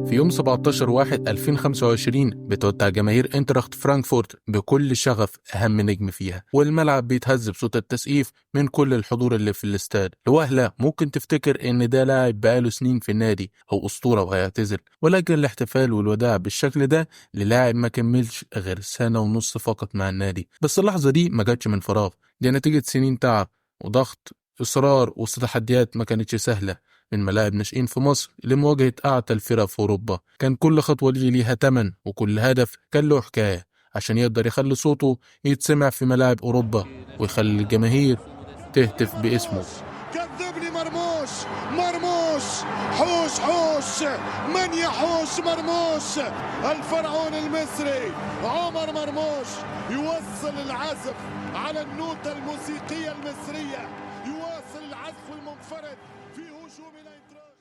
في يوم 17/1/2025 بتودع جماهير انتراخت فرانكفورت بكل شغف أهم نجم فيها، والملعب بيتهز بصوت التسقيف من كل الحضور اللي في الاستاد. لوهلة ممكن تفتكر إن ده لاعب بقاله سنين في النادي أو أسطورة وهيعتزل، ولكن الاحتفال والوداع بالشكل ده للاعب ما كملش غير 1.5 سنة فقط مع النادي. بس اللحظة دي ما جاتش من فراغ، دي نتيجة سنين تعب وضغط، إصرار وسط تحديات ما كانتش سهلة. من ملاعب ناشئين في مصر لمواجهة أعتى الفرق في أوروبا، كان كل خطوة ليها تمن، وكل هدف كان له حكاية عشان يقدر يخلي صوته يتسمع في ملاعب أوروبا ويخلي الجماهير تهتف باسمه. كذبني مرموش، مرموش حوش حوش، من يحوش مرموش؟ الفرعون المصري عمر مرموش يوصل العزف على النوتة الموسيقية المصرية، يواصل العزف المنفرد في هجوم الأينتراخت.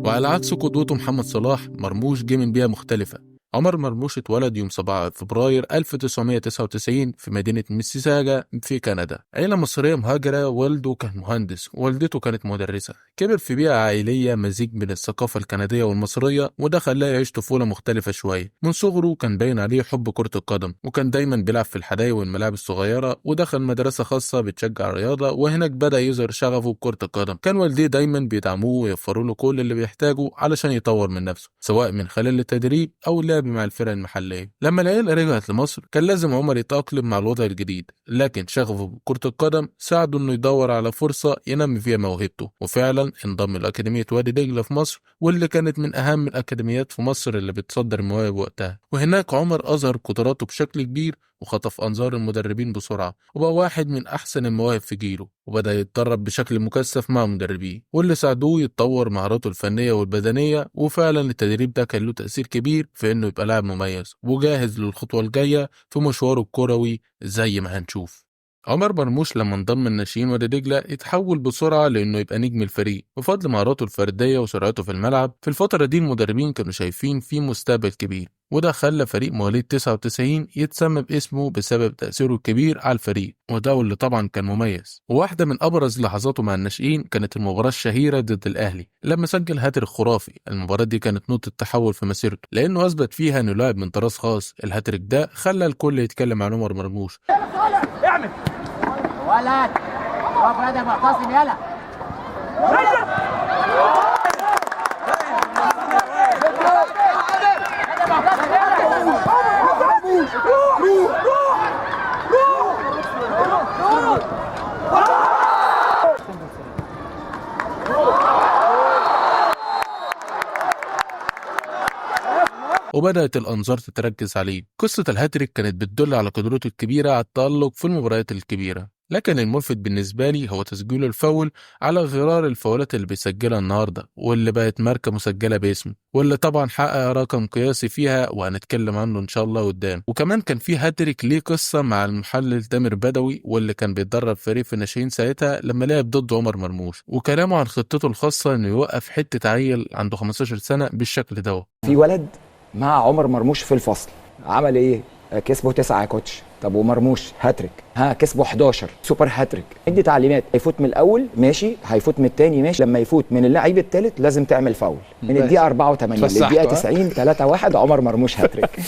وعلى عكس قدوته محمد صلاح، مرموش جه من بيئة مختلفة. عمر مرموش اتولد يوم 7 فبراير 1999 في مدينة ميسيساجا في كندا. عيلة مصرية مهاجرة، والده كان مهندس ووالدته كانت مدرسة. كبر في بيئة عائلية مزيج بين الثقافة الكندية والمصرية، وده خلاه يعيش طفولة مختلفة شوية. من صغره كان باين عليه حب كرة القدم، وكان دايما بيلعب في الحدائق والملاعب الصغيرة، ودخل مدرسة خاصة بتشجع الرياضة، وهناك بدأ يظهر شغفه بكرة القدم. كان والديه دايما بيدعموه ويوفروا له كل اللي بيحتاجه علشان يطور من نفسه، سواء من خلال التدريب أو اللعب مع الفرق المحلية. لما العيلة رجعت لمصر كان لازم عمر يتأقلم مع الوضع الجديد، لكن شغفه بكرة القدم ساعده انه يدور على فرصة ينمي فيها موهبته، وفعلا انضم لأكاديمية وادي دجلة في مصر، واللي كانت من أهم الأكاديميات في مصر اللي بتصدر المواهب وقتها. وهناك عمر أظهر قدراته بشكل كبير وخطف أنظار المدربين بسرعة، وبقى واحد من أحسن المواهب في جيله، وبدأ يتدرب بشكل مكثف مع مدربيه واللي ساعدوه يتطور مهاراته الفنية والبدنية. وفعلا التدريب ده كان له تأثير كبير في إنه يبقى لاعب مميز وجاهز للخطوة الجاية في مشواره الكروي زي ما هنشوف. عمر مرموش لما انضم الناشئين وادي دجلة اتحول بسرعة لأنه يبقى نجم الفريق بفضل مهاراته الفردية وسرعته في الملعب. في الفترة دي المدربين كانوا شايفين فيه مستقبل كبير، وده خلى فريق مواليد 99 يتسمى باسمه بسبب تأثيره الكبير على الفريق، وده اللي طبعا كان مميز. وواحدة من أبرز لحظاته مع الناشئين كانت المباراة الشهيرة ضد الأهلي لما سجل هاتريك خرافي. المباراة دي كانت نقطة تحول في مسيرته، لأنه أثبت فيها إنه لاعب من طراز خاص. الهاتريك ده خلى الكل يتكلم عن عمر مرموش. اعمل ولد اقف يا معتصم، يلا وبدأت الأنظار تتركز عليه. قصة الهاتريك كانت بتدل على قدرته الكبيرة على التألق في المباريات الكبيرة، لكن الملفت بالنسبة لي هو تسجيل الفاول على غرار الفاولات اللي بيسجلها النهاردة، واللي بقت ماركة مسجلة باسمه، واللي طبعا حقق رقم قياسي فيها وهنتكلم عنه إن شاء الله قدام. وكمان كان في هاتريك ليه قصة مع المحلل تامر بدوي، واللي كان بيتدرب فريق في الناشئين ساعتها لما لعب ضد عمر مرموش، وكلامه عن خطته الخاصة إنه يوقف حتة عيل عنده 15 سنة بالشكل ده. في ولد مع عمر مرموش في الفصل عمل ايه؟ كسبه 9 يا كوتش. طب ومرموش هاتريك، كسبه 11 سوبر هاتريك. ادي تعليمات، هيفوت من الاول ماشي، هيفوت من الثاني ماشي، لما يفوت من اللعيب الثالث لازم تعمل فاول. من الدقيقه 84 للدقيقه 90 3-1 عمر مرموش هاتريك.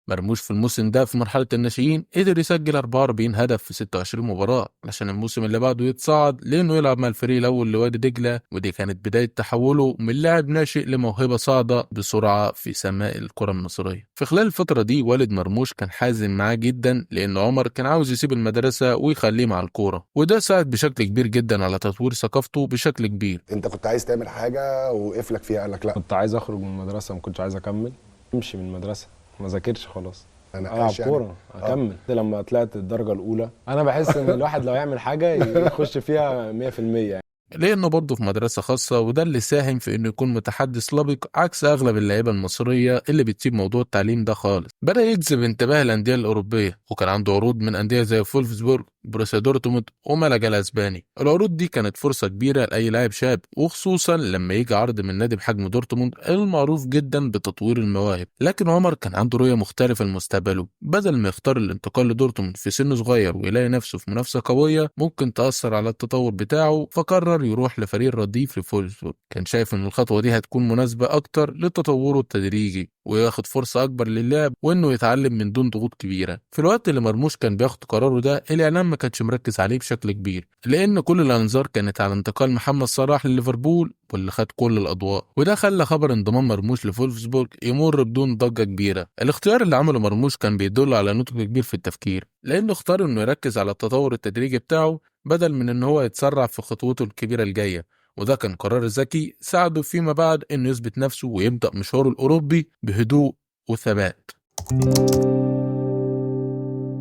مرموش في الموسم ده في مرحلة الناشئين قدر يسجل 44 هدف في 26 مباراة عشان الموسم اللي بعده يتصعد لأنه يلعب مع الفريق الأول لوادي دجلة، ودي كانت بداية تحوله من لاعب ناشئ لموهبة صاعدة بسرعة في سماء الكرة المصرية. في خلال الفترة دي والد مرموش كان حازم معاه جدا، لأن عمر كان عاوز يسيب المدرسة ويخليه مع الكورة، وده ساعد بشكل كبير جدا على تطوير ثقافته بشكل كبير. انت كنت عايز تعمل حاجة وقف لك فيها، قال لك لا. كنت عايز اخرج من المدرسه، ما كنتش عايز اكمل، امشي من المدرسه، ما ذاكرش خلاص، العب كوره اكمل. لما طلعت الدرجه الاولى انا بحس ان الواحد لو يعمل حاجه يخش فيها 100% يعني. لأنه برضه في مدرسة خاصة، وده اللي ساهم في إنه يكون متحدث لبق عكس أغلب اللعيبة المصرية اللي بتسيب موضوع التعليم ده خالص. بدأ يجذب انتباه الأندية الأوروبية، وكان عنده عروض من أندية زي فولفسبورغ بروسيا دورتموند ومالاجا الاسباني. العروض دي كانت فرصه كبيره لاي لاعب شاب، وخصوصا لما يجي عرض من نادي بحجم دورتموند المعروف جدا بتطوير المواهب. لكن عمر كان عنده رؤيه مختلفه لمستقبله، بدل ما يختار الانتقال لدورتموند في سن صغير ويلاقي نفسه في منافسه قويه ممكن تاثر على التطور بتاعه، فقرر يروح لفريق الرديف لفولسبورغ. كان شايف ان الخطوه دي هتكون مناسبه اكتر لتطوره التدريجي وياخد فرصه اكبر للعب وانه يتعلم من دون ضغوط كبيره. في الوقت اللي مرموش كان بياخد قراره ده الاعلام ما كانش مركز عليه بشكل كبير، لان كل الانظار كانت على انتقال محمد صلاح لليفربول واللي خد كل الاضواء، وده خلى خبر انضمام مرموش لفولفسبورغ يمر بدون ضجه كبيره. الاختيار اللي عمله مرموش كان بيدل على نضج كبير في التفكير، لانه اختار انه يركز على التطور التدريجي بتاعه بدل من ان هو يتسرع في خطوته الكبيره الجايه، وده كان قرار ذكي ساعده فيما بعد انه يثبت نفسه ويبدا مشواره الاوروبي بهدوء وثبات.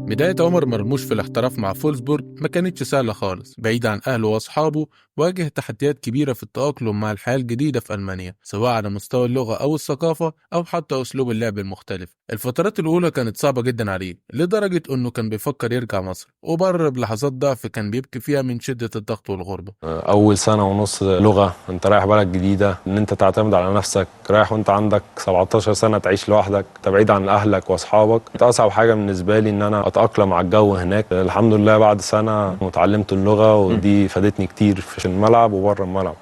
بداية عمر مرموش في الاحتراف مع فولسبورغ ما كانتش سهلة خالص. بعيد عن أهله وأصحابه واجه تحديات كبيرة في التأقلم مع الحياة الجديدة في ألمانيا، سواء على مستوى اللغة أو الثقافة أو حتى أسلوب اللعب المختلف. الفترات الأولى كانت صعبة جدا عليه لدرجة أنه كان بيفكر يرجع مصر، وبر بلحظات ضعف كان بيبكي فيها من شدة الضغط والغربة. أول سنة ونص لغة، أنت رايح بلد جديدة، أن أنت تعتمد على نفسك، رايح وأنت عندك 17 سنة تعيش لوحدك، أنت بعيد عن أهلك وأصحابك. كانت أصعب حاجة بالنسبة لي أن أنا أتأقلم على الجو هناك. الحمد لله بعد سنة وتعلمت اللغة، ودي فادتني كتير في الملعب وبره الملعب.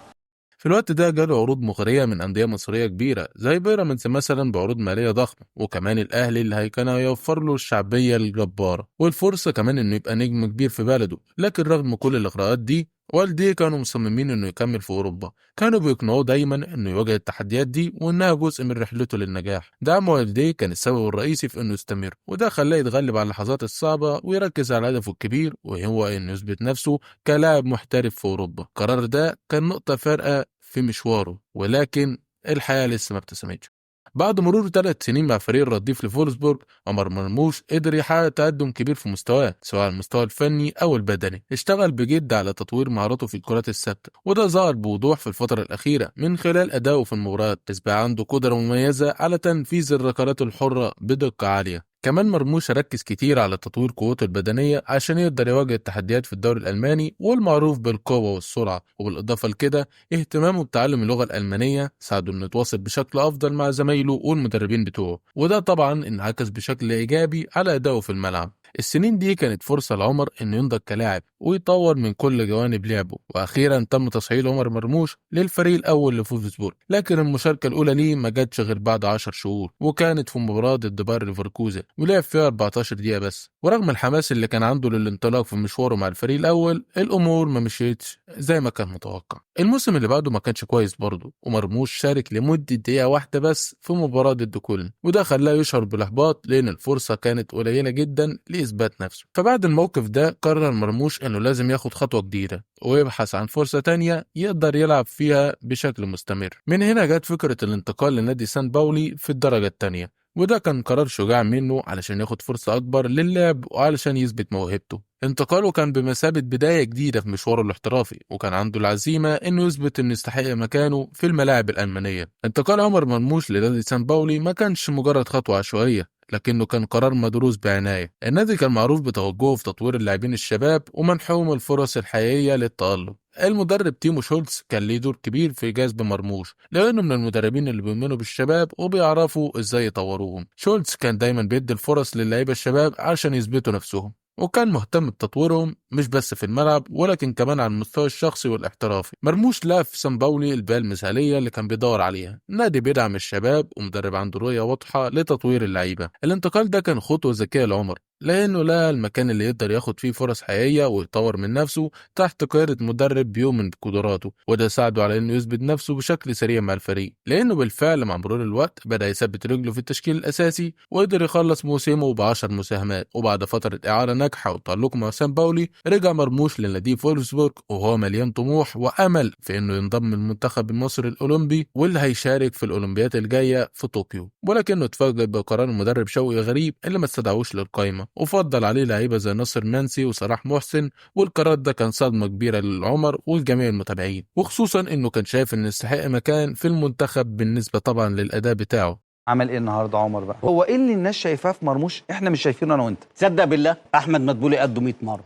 في الوقت ده جاله عروض مغرية من أندية مصرية كبيرة زي بيراميدز مثلا بعروض مالية ضخمة، وكمان الأهلي اللي كان هيوفر له الشعبية الجبارة والفرصة كمان إنه يبقى نجم كبير في بلده. لكن رغم كل الإغراءات دي والديه كانوا مصممين إنه يكمل في أوروبا، كانوا بيقنعوه دايما إنه يواجه التحديات دي وإنها جزء من رحلته للنجاح. دعم والديه كان السبب الرئيسي في إنه يستمر، وده خلاه يتغلب على اللحظات الصعبة ويركز على هدفه الكبير وهو إنه يثبت نفسه كلاعب محترف في أوروبا. القرار ده كان نقطة فارقة في مشواره، ولكن الحياة لسه ما ابتسمتش. بعد مرور 3 سنين مع فريق الرديف لفولسبورغ، عمر مرموش قدر يحقق تقدم كبير في مستواه سواء على المستوى الفني أو البدني. اشتغل بجد على تطوير مهاراته في الكرات الثابتة، وده ظهر بوضوح في الفترة الأخيرة من خلال أدائه في المباريات. أصبح عنده قدرة مميزة على تنفيذ الركلات الحرة بدقة عالية. كمان مرموش ركز كتير على تطوير قوته البدنية عشان يقدر يواجه التحديات في الدوري الألماني والمعروف بالقوة والسرعة، وبالإضافة لكده اهتمامه بتعلم اللغة الألمانية ساعده إنه يتواصل بشكل أفضل مع زمايله والمدربين بتوعه، وده طبعا انعكس بشكل إيجابي على أدائه في الملعب. السنين دي كانت فرصة لعمر إنه ينضج كلاعب ويطور من كل جوانب لعبه، وأخيرا تم تصعيد عمر مرموش للفريق الأول لفولفسبورغ. لكن المشاركة الأولى ليه ما جاتش غير بعد 10 شهور، وكانت في مباراة ضد باير ليفركوزن ولعب فيها 14 دقيقة بس. ورغم الحماس اللي كان عنده للانطلاق في مشواره مع الفريق الأول، الأمور ما مشيتش زي ما كان متوقع. الموسم اللي بعده ما كانش كويس برضه، ومرموش شارك لمدة دقيقة واحدة بس في مباراة ضد كولن، وده خلاه يشعر بالإحباط لأن الفرصة كانت قليلة جدا لإثبات نفسه. فبعد الموقف ده قرر مرموش إنه لازم ياخد خطوة جديدة ويبحث عن فرصة تانية يقدر يلعب فيها بشكل مستمر. من هنا جت فكرة الانتقال لنادي سان باولي في الدرجة التانية، وده كان قرار شجاع منه علشان ياخد فرصة أكبر للعب وعلشان يثبت موهبته. انتقاله كان بمثابة بداية جديدة في مشواره الاحترافي، وكان عنده العزيمة إنه يثبت إنه يستحق مكانه في الملاعب الألمانية. انتقال عمر مرموش لنادي سان باولي ما كانش مجرد خطوة عشوائية، لكنه كان قرار مدروس بعناية. النادي كان معروف بتوجهه في تطوير اللاعبين الشباب ومنحهم الفرص الحقيقية للتألق. المدرب تيمو شولتز كان ليه دور كبير في جذب مرموش، لأنه من المدربين اللي بيؤمنوا بالشباب وبيعرفوا إزاي يطوروهم. شولتز كان دايما بيدي الفرص للاعيبة الشباب عشان يثبتوا نفسهم، وكان مهتم بتطويرهم مش بس في الملعب ولكن كمان على المستوى الشخصي والاحترافي. مرموش لعب في سان باولي البيئة المثالية اللي كان بيدور عليها، نادي بيدعم الشباب ومدرب عنده رؤية واضحة لتطوير اللعيبة. الانتقال ده كان خطوة ذكية لعمر، لأنه لقى المكان اللي يقدر ياخد فيه فرص حقيقية ويطور من نفسه تحت قيادة مدرب بيؤمن بقدراته، وده ساعده على إنه يثبت نفسه بشكل سريع مع الفريق، لأنه بالفعل مع مرور الوقت بدأ يثبت رجله في التشكيل الأساسي وقدر يخلص موسمه ب10 مساهمات. وبعد فترة إعارة ناجحة وتألقه مع سان باولي رجع مرموش لنادي فولفسبورغ وهو مليان طموح وأمل في إنه ينضم للمنتخب المصري الأولمبي واللي هيشارك في الأولمبيات الجاية في طوكيو. ولكنه اتفاجئ بقرار المدرب شوقي غريب اللي ما استدعوش للقائمة وفضل عليه لعيبه زي ناصر منسي وصلاح محسن، والقرار ده كان صدمه كبيره للعمر والجميع المتابعين، وخصوصا انه كان شايف انه يستحق مكان في المنتخب بالنسبه طبعا للاداء بتاعه. عمل ايه النهارده عمر بقى؟ هو ايه اللي الناس شايفاه في مرموش احنا مش شايفينه انا وانت؟ تصدق بالله احمد مدبولي قده 100 مره.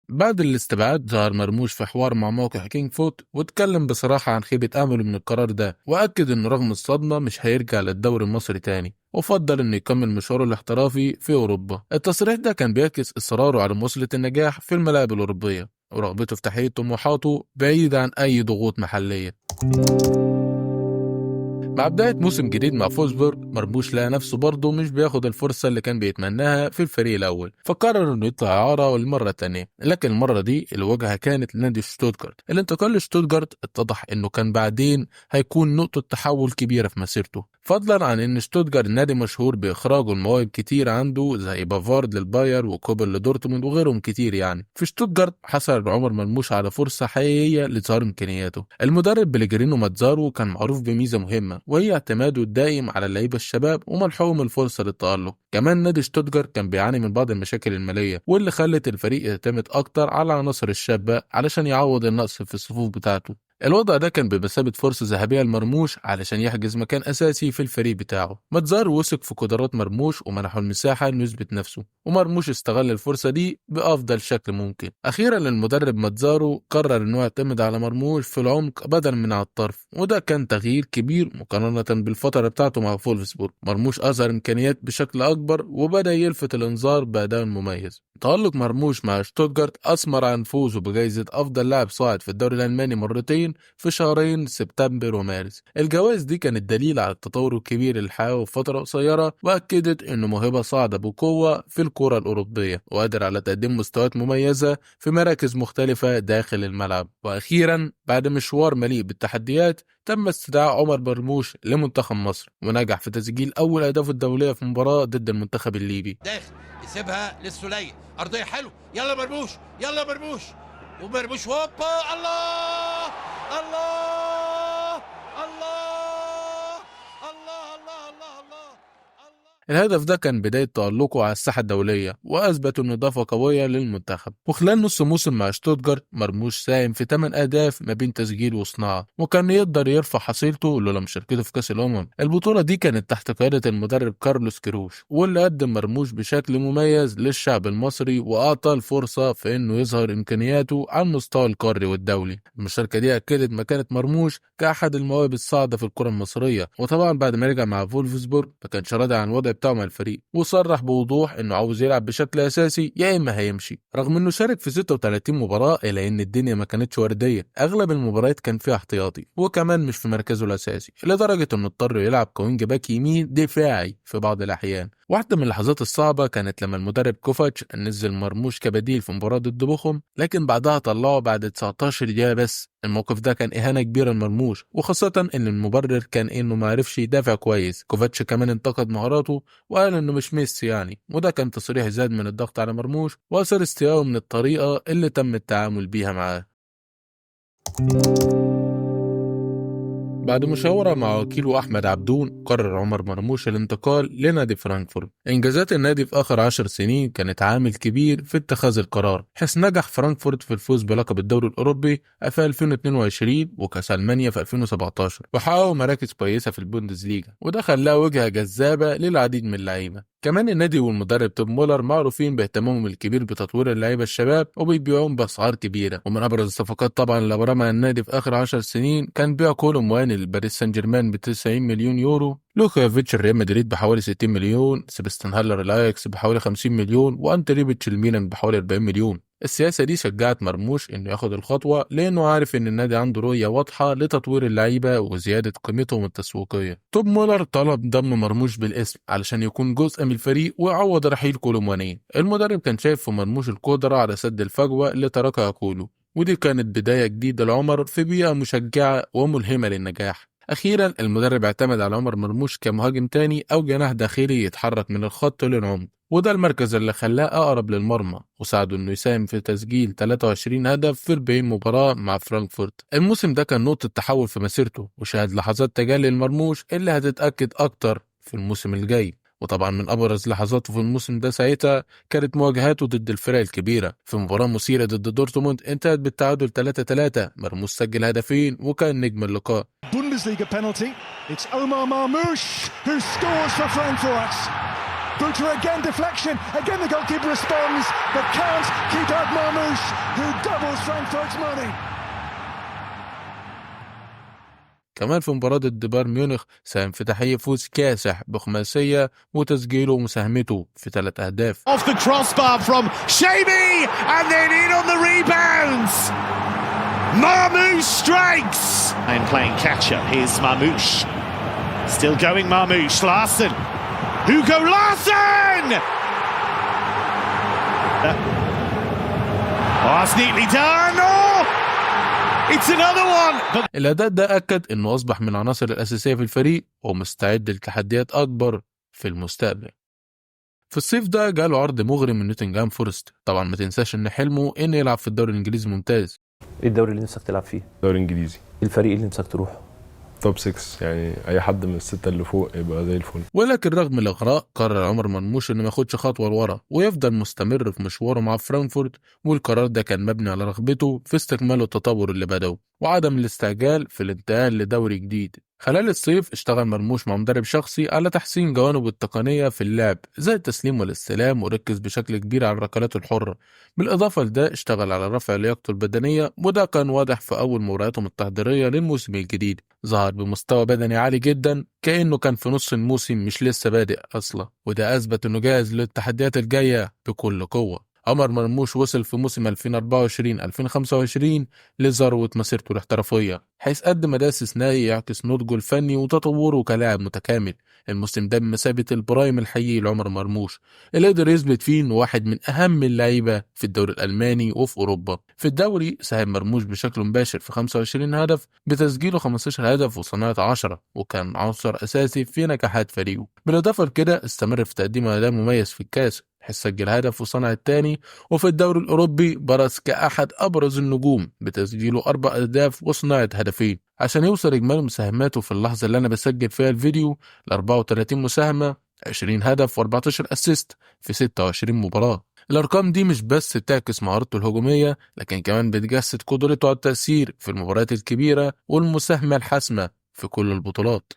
بعد الاستبعاد ظهر مرموش في حوار مع موقع كينج فوت واتكلم بصراحة عن خيبة أمله من القرار ده، وأكد إنه رغم الصدمة مش هيرجع للدوري المصري تاني، وفضل إنه يكمل مشواره الاحترافي في أوروبا. التصريح ده كان بيعكس إصراره على مواصلة النجاح في الملاعب الأوروبية ورغبته في تحقيق طموحاته بعيد عن أي ضغوط محلية. مع بداية موسم جديد مع فولسبورغ، مرموش لقى نفسه برضه مش بياخد الفرصة اللي كان بيتمناها في الفريق الأول، فقرر إنه يطلع إعارة للمرة التانية، لكن المرة دي الواجهة كانت لنادي شتوتغارت. الانتقال لشتوتغارت اتضح إنه كان بعدين هيكون نقطة تحول كبيرة في مسيرته، فضلا عن إن شتوتغارت نادي مشهور بإخراجه المواهب كتير عنده زي بافارد للباير وكوبل لدورتموند وغيرهم كتير. يعني في شتوتغارت حصل عمر مرموش على فرصة حقيقية لإظهار إمكانياته. المدرب بليجرينو ماتزارو كان معروف بميزة مهمة، وهي اعتماده الدائم على اللعيبه الشباب ومنحهم الفرصه للتألق. كمان نادي شتوتغارت كان بيعاني من بعض المشاكل الماليه، واللي خلت الفريق يعتمد اكتر على العناصر الشابه علشان يعوض النقص في الصفوف بتاعته. الوضع ده كان بمثابة فرصة ذهبية لمرموش علشان يحجز مكان أساسي في الفريق بتاعه. ماتزارو وثق في قدرات مرموش ومنحه المساحة إنه يثبت نفسه، ومرموش استغل الفرصة دي بأفضل شكل ممكن. أخيرا المدرب ماتزارو قرر إنه يعتمد على مرموش في العمق بدل من على الطرف، وده كان تغيير كبير مقارنة بالفترة بتاعته مع فولفسبورغ. مرموش أظهر إمكانيات بشكل أكبر وبدأ يلفت الإنظار بأداء مميز. تألق مرموش مع شتوتغارت أثمر عن فوزه بجائزة أفضل لاعب صاعد في الدوري الألماني مرتين في شهرين سبتمبر ومارس. الجوائز دي كانت دليل على التطور الكبير اللي حققه في فترة قصيرة، وأكدت إنه موهبة صاعدة بقوة في الكرة الأوروبية وقادر على تقديم مستويات مميزة في مراكز مختلفة داخل الملعب. وأخيرا بعد مشوار مليء بالتحديات تم استدعاء عمر مرموش لمنتخب مصر، ونجح في تسجيل أول أهداف الدولية في مباراة ضد المنتخب الليبي. داخل يسيبها للسولية، أرضية حلو، يلا مرموش يلا مرموش، ومرموش هوبا، الله الله الله الله الله الله الله. الهدف ده كان بداية تألقه على الساحة الدولية، وأثبت إنه إضافة قوية للمنتخب. وخلال نص موسم مع شتوتغارت مرموش ساهم في 8 أهداف ما بين تسجيل وصناعة، وكان يقدر يرفع حصيلته لولا مشاركته في كأس الأمم. البطولة دي كانت تحت قيادة المدرب كارلوس كيروش، واللي قدم مرموش بشكل مميز للشعب المصري وأعطى الفرصة في إنه يظهر إمكانياته على المستوى القاري والدولي. المشاركة دي أكدت مكانة مرموش كأحد المواهب الصاعدة في الكرة المصرية. وطبعا بعد ما رجع مع فولفسبورغ ما كانش راضي عن الوضع بتاعه مع الفريق، وصرح بوضوح انه عاوز يلعب بشكل اساسي يا اما هيمشي. رغم انه شارك في 36 مباراة الا ان الدنيا ما كانتش وردية، اغلب المباريات كان فيها احتياطي وكمان مش في مركزه الاساسي، لدرجة انه اضطر يلعب كوينج باك يمين دفاعي في بعض الاحيان. واحدة من اللحظات الصعبة كانت لما المدرب كوفاتش نزل مرموش كبديل في مباراة ضد بوخم، لكن بعدها طلعه بعد 19 دقيقة بس. الموقف ده كان إهانة كبيرة لمرموش، وخاصة إن المبرر كان إنه ما عرفش يدافع كويس. كوفاتش كمان انتقد مهاراته وقال إنه مش ميسي يعني، وده كان تصريح زاد من الضغط على مرموش وأثر استيائه من الطريقة اللي تم التعامل بيها معاه. بعد مشاورة مع وكيله أحمد عبدون قرر عمر مرموش الانتقال لنادي فرانكفورت. إنجازات النادي في آخر 10 سنين كانت عامل كبير في اتخاذ القرار، حيث نجح فرانكفورت في الفوز بلقب الدوري الأوروبي في 2022 وكأس ألمانيا في 2017، وحققوا مراكز كويسة في البوندسليغا، وده خلاه وجهة جذابة للعديد من اللعيبة. كمان النادي والمدرب توم مولر معروفين باهتمامهم الكبير بتطوير اللعيبه الشباب وبيبيعوهم باسعار كبيره. ومن ابرز الصفقات طبعا اللي ابرمها النادي في اخر 10 سنين كان بيع كولو مواني لباريس سان جيرمان ب 90 مليون يورو، لوكافيتش ريال مدريد بحوالي 60 مليون، سيباستيان هالر الاياكس بحوالي 50 مليون، وانت ريبيتش الميلان بحوالي 40 مليون. السياسة دي شجعت مرموش انه ياخد الخطوة، لانه عارف ان النادي عنده رؤية واضحة لتطوير اللعيبة وزيادة قيمتهم التسويقية. توم مولر طلب ضم مرموش بالاسم علشان يكون جزء من الفريق ويعوض رحيل كولو مواني. المدرب كان شايف في مرموش القدرة على سد الفجوة اللي تركها كولو، ودي كانت بداية جديدة لعمر في بيئة مشجعة وملهمة للنجاح. أخيرا المدرب اعتمد على عمر مرموش كمهاجم تاني أو جناح داخلي يتحرك من الخط للعمق، وده المركز اللي خلاه أقرب للمرمى وساعده إنه يساهم في تسجيل 23 هدف في 40 مباراة مع فرانكفورت. الموسم ده كان نقطة تحول في مسيرته، وشهد لحظات تجلي المرموش اللي هتتأكد أكتر في الموسم الجاي. وطبعا من أبرز لحظاته في الموسم ده ساعتها كانت مواجهاته ضد الفرق الكبيرة. في مباراة مثيرة ضد دورتموند انتهت بالتعادل 3-3، مرموش سجل هدفين وكان نجم اللقاء. Bundesliga penalty. It's Omar Marmoush who scores for Frankfurt. Buta again deflection. Again the goalkeeper responds, but can't keep out Marmoush, who doubles Frankfurt's money. كمان في مباراة ضد بايرن ميونخ ساهم في تحقيق فوز كاسح بخماسية وتسجيله ومساهمته في 3 أهداف. Off the crossbar from Shamey and then in on the rebounds. Marmoush strikes. And playing catcher, here's Marmoush. Still going Marmoush, Larsson. Hugo Larsson! Oh, that's neatly done. Oh! It's another one. الأداء ده أكد إنه أصبح من العناصر الأساسية في الفريق ومستعد لتحديات أكبر في المستقبل. في الصيف ده جاله عرض مغري من نوتنغهام فورست. طبعا ما تنساش إن حلمه إنه يلعب في الدوري الإنجليزي الممتاز. إيه الدوري اللي نفسك تلعب فيه؟ الدوري الإنجليزي. الفريق اللي نفسك تروحه؟ توب 6، يعني اي حد من ال6 اللي فوق يبقى زي الفل. ولكن رغم الاغراء قرر عمر مرموش انه ما ياخدش خطوه لورا ويفضل مستمر في مشواره مع فرانكفورت، والقرار ده كان مبني على رغبته في استكمال التطور اللي بدأه وعدم الاستعجال في الانتقال لدوري جديد. خلال الصيف اشتغل مرموش مع مدرب شخصي على تحسين جوانبه التقنيه في اللعب زي التسليم والاستلام، وركز بشكل كبير على الركلات الحره. بالاضافه لده اشتغل على رفع لياقته البدنيه، وده كان واضح في اول مبارياتهم التحضيريه للموسم الجديد. ظهر بمستوى بدني عالي جدا كأنه كان في نص الموسم مش لسه بادئ اصلا، وده اثبت انه جاهز للتحديات الجايه بكل قوه. عمر مرموش وصل في موسم 2024-2025 لذروة مسيرته الاحترافية، حيث قدم أداء استثنائي يعكس نضجه الفني وتطوره كلاعب متكامل. الموسم ده بمثابة البرايم الحقيقي لعمر مرموش اللي قدر يثبت فيه إنه واحد من أهم اللعيبة في الدوري الألماني وفي أوروبا. في الدوري ساهم مرموش بشكل مباشر في 25 هدف بتسجيله 15 هدف وصناعة 10، وكان عنصر أساسي في نجاحات فريقه. بالإضافة لكده استمر في تقديم أداء مميز في الكاس، حيث سجل هدف وصنع الثاني، وفي الدوري الأوروبي برز كأحد أبرز النجوم بتسجيله 4 أهداف وصناعة هدفين، عشان يوصل إجمالي مساهماته في اللحظة اللي أنا بسجل فيها الفيديو ل 34 مساهمة، 20 هدف و14 أسيست في 26 مباراة. الأرقام دي مش بس بتعكس مهارته الهجومية، لكن كمان بتجسد قدرته على التأثير في المباريات الكبيرة والمساهمة الحاسمة في كل البطولات.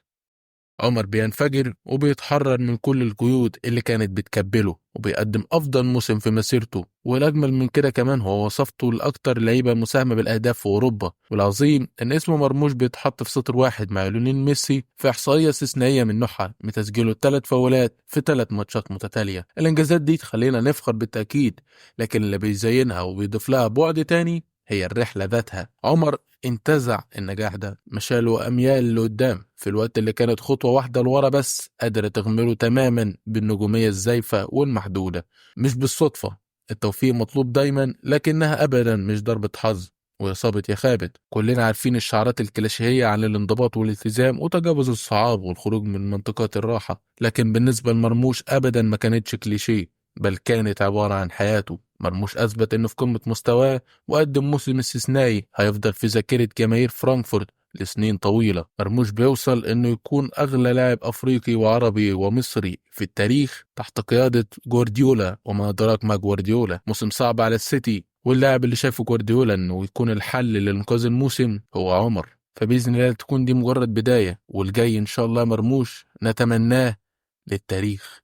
عمر بينفجر وبيتحرر من كل القيود اللي كانت بتكبله، وبيقدم أفضل موسم في مسيرته. والأجمل من كده كمان هو وصفته لأكتر لعيبة مساهمة بالأهداف في أوروبا. والعظيم إن اسمه مرموش بيتحط في سطر واحد مع ليونيل ميسي في إحصائية استثنائية من نوعها، بتسجيله 3 فاولات في 3 ماتشات متتالية. الإنجازات دي تخلينا نفخر بالتأكيد، لكن اللي بيزينها وبيضيف لها بعد تاني هي الرحلة ذاتها. عمر انتزع النجاح ده، مشاله أميال لقدام في الوقت اللي كانت خطوة واحدة لورا بس قادرة تغمره تماما بالنجومية الزايفة والمحدودة. مش بالصدفة، التوفيق مطلوب دايما، لكنها أبدا مش ضربة حظ ويا صابت يا خابت. كلنا عارفين الشعارات الكلاشيهية عن الانضباط والالتزام وتجاوز الصعاب والخروج من منطقة الراحة، لكن بالنسبة لمرموش أبدا ما كانتش كليشيه، بل كانت عبارة عن حياته. مرموش أثبت إنه في قمة مستواه وقدم موسم استثنائي هيفضل في ذاكرة جماهير فرانكفورت لسنين طويلة. مرموش بيوصل إنه يكون أغلى لاعب أفريقي وعربي ومصري في التاريخ تحت قيادة جوارديولا، وما أدراك ما جوارديولا. موسم صعب على السيتي، واللاعب اللي شايفه جوارديولا إنه يكون الحل لإنقاذ الموسم هو عمر. فبإذن الله تكون دي مجرد بداية، والجاي إن شاء الله مرموش نتمناه للتاريخ.